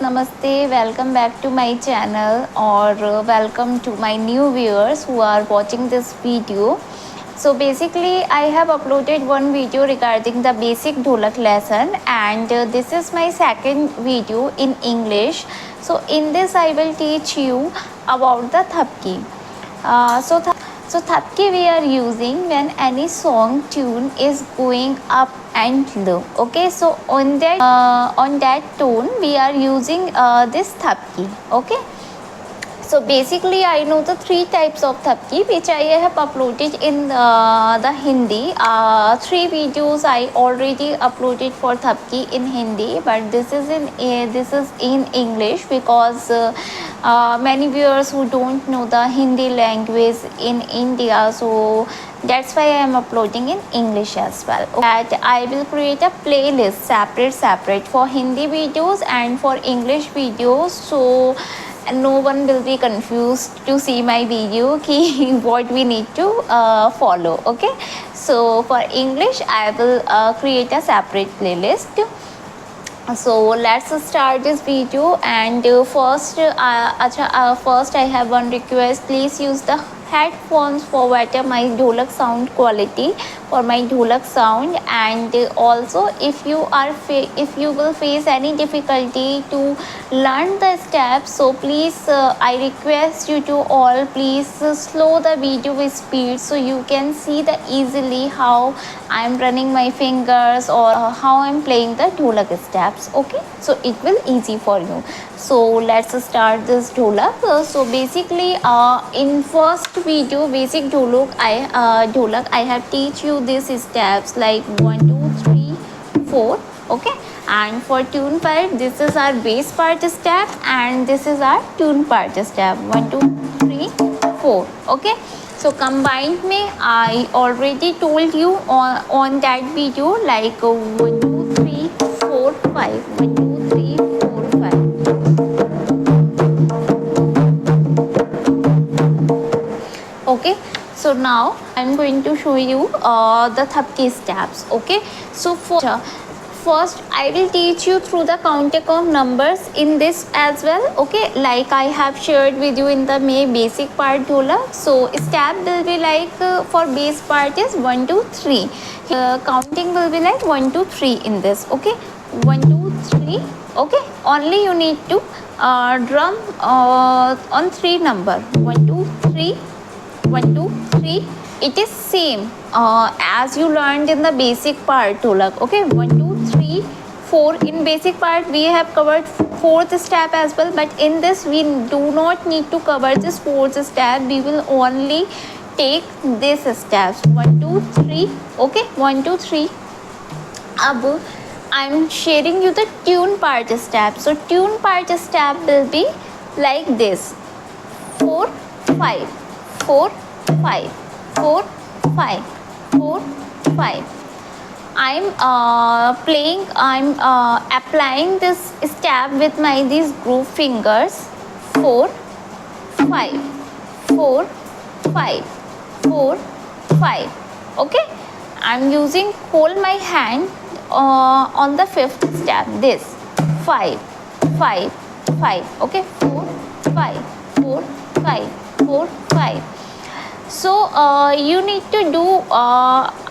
Namaste, welcome back to my channel or welcome to my new viewers who are watching this video. So basically I have uploaded one video regarding the basic Dholak lesson and this is my second video in English. So in this I will teach you about the Thapki. So Thapki we are using when any song tune is going up and low. Okay, so on that tone we are using this Thapki. Okay. So basically I know the three types of Thapki which I have uploaded in the Hindi. Three videos I already uploaded for Thapki in Hindi, but this is in English because many viewers who don't know the Hindi language in India, so that's why I am uploading in English as well. That I will create a playlist separate for Hindi videos and for English videos, so no one will be confused to see my video ki what we need to follow. Okay, so for English I will create a separate playlist. So let's start this video and first I have one request. Please use the headphones for better my Dholak sound quality, for my Dholak sound. And also if you will face any difficulty to learn the steps, so please I request you to all please slow the video speed so you can see the easily how I am running my fingers or how I am playing the Dholak steps. Okay, so it will easy for you. So let's start this Dholak. So basically in first video basic Dholak I have teach you these steps like 1 2 3 4. Okay, and for tune part this is our bass part step and this is our tune part step 1 2 3 4. Okay, so combined में I already told you on that video like 1 2 3 4 5 1 2 3 4 5. Okay, so now I'm going to show you the Thapki steps. Okay, so first I will teach you through the counting of numbers in this as well. Okay, like I have shared with you in the basic part Dholak. So step will be like for base part is 1 2 3. Counting will be like 1 2 3 in this. Okay, 1 2 3. Okay, only you need to drum on 3 number 1 2 3 1 2 3. It is same as you learned in the basic part Dholak. Okay, 1 2 3 4. In basic part we have covered fourth step as well, but in this we do not need to cover this fourth step. We will only take this steps 1 2 3. Okay, 1 2 3. Ab I'm sharing you the tune part step. So tune part step will be like this 4 5 4 5 4 5 4 5. I'm applying this step with my these groove fingers 4 5 4 5 4 5. Okay, I'm using hold my hand on the fifth step this 5 5 5. Okay, 4 5 4 5 4 5. So you need to do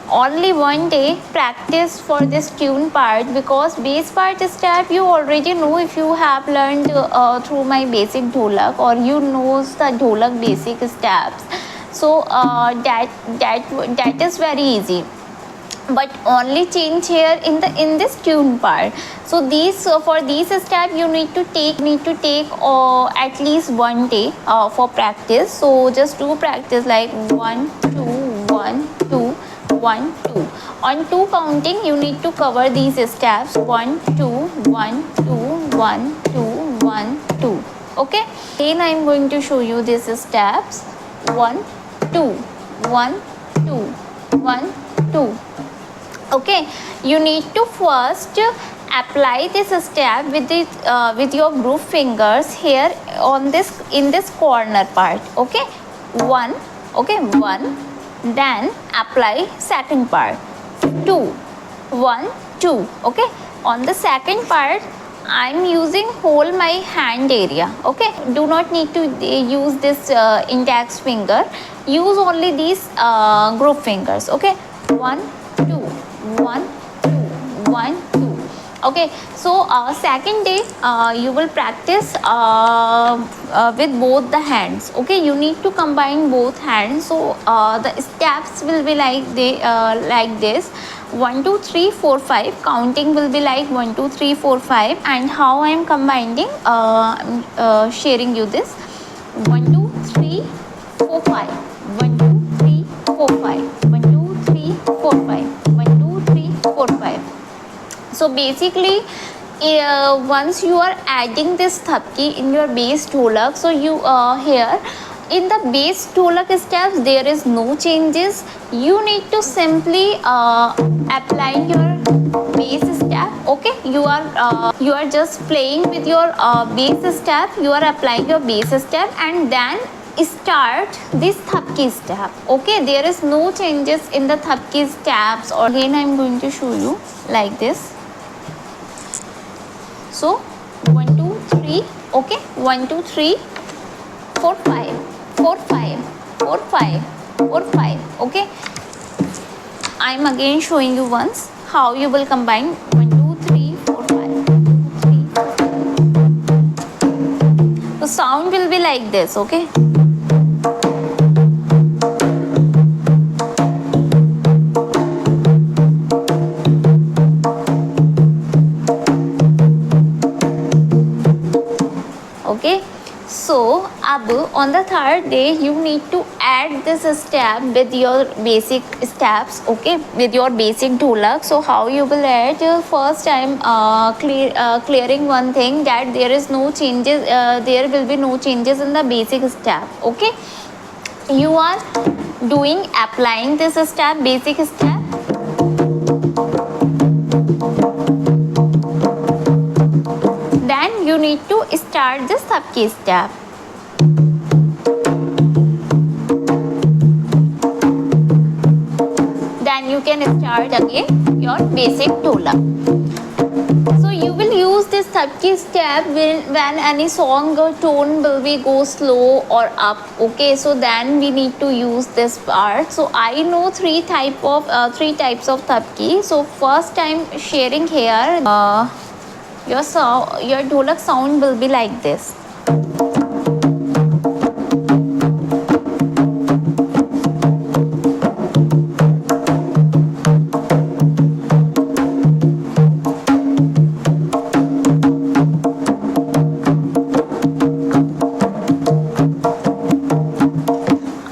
only one day practice for this tune part because bass part step you already know if you have learned through my basic Dholak or you knows the Dholak basic steps. So that is very easy, but only change here in this tune part. So for these steps you need to take at least one day for practice. So just do practice like 1 2 1 2 1 2. On 2 counting you need to cover these steps 1 2 1 2 1 2 1 2. Okay, then I am going to show you these steps 1 2 1 2 1 2. Okay, you need to first apply this step with your groove fingers here on this in this corner part. Okay, 1. Okay, 1. Then apply second part 2 1 2. Okay, on the second part I'm using whole my hand area. Okay, do not need to use this index finger. Use only these group fingers. Okay, 1 2 1 2 1 2. Okay, so second day you will practice with both the hands. Okay, you need to combine both hands. So the steps will be like this: 1 2 3 4 5. Counting will be like 1 2 3 4 5. And how I am combining, sharing you this: 1 2 3 4 5, 1 2 3 4 5, 1 2 3 4 5, 1 2 3 4 5. So basically, once you are adding this thapki in your bass dholak, so you here in the bass dholak steps there is no changes. You need to simply apply your bass step. Okay, you are just playing with your bass step. You are applying your bass step and then start this thapki step. Okay, there is no changes in the thapki steps. Or again I am going to show you like this. So 1 2 3. Okay, 1 2 3 4 5 4 5 4 5 4 5. Okay, I am again showing you once how you will combine 1 2 3 4 5 3 4 5. The sound will be like this. Okay, okay. So अब on the third day you need to add this step with your basic steps. Okay, with your basic dholak. So how you will add? First I am clearing one thing, that there is no changes, there will be no changes in the basic step. Okay, you are doing applying this step, basic step. Then you need to start this thapki step. Then you can start again your basic dholak. So you will use this thapki step when any song or tone will be go slow or up. Okay, so then we need to use this part. So I know three types of thapki. So first time sharing here, your dholak sound will be like this.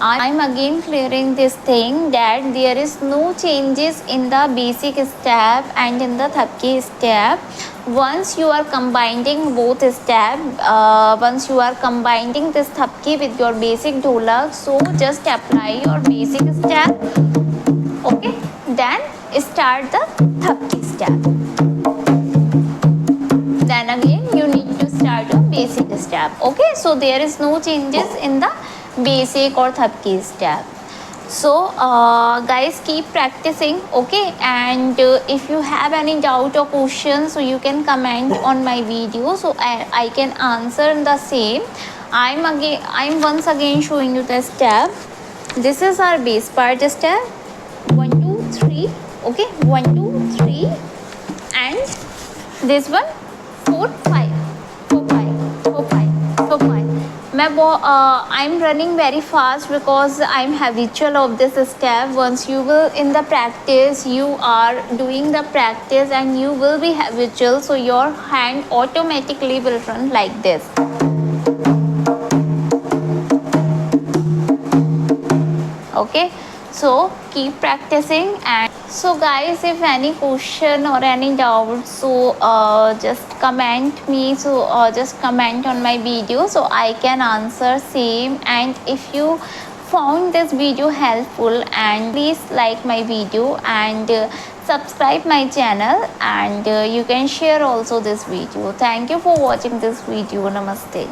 I'm again clearing this thing, that there is no changes in the basic step and in the thapki step. Once you are combining both steps, once you are combining this thapki with your basic dholak, so just apply your basic step. Okay, then start the thapki step. Then again you need to start your basic step. Okay, so there is no changes in the basic or thapki step. So guys, keep practicing. Okay, and if you have any doubt or question, so you can comment on my video, so I can answer the same. I'm once again showing you the step. This is our bass part step. 1 2 3. Okay, 1 2 3. And this one 4 5 4 5 4 5 4 5. I'm running very fast because I'm habitual of this step. Once you will in the practice, you are doing the practice and you will be habitual, so your hand automatically will run like this. Okay, so keep practicing. And so guys, if any question or any doubt, so just comment me. So just comment on my video, so I can answer same. And if you found this video helpful, and please like my video and subscribe my channel, and you can share also this video. Thank you for watching this video. Namaste.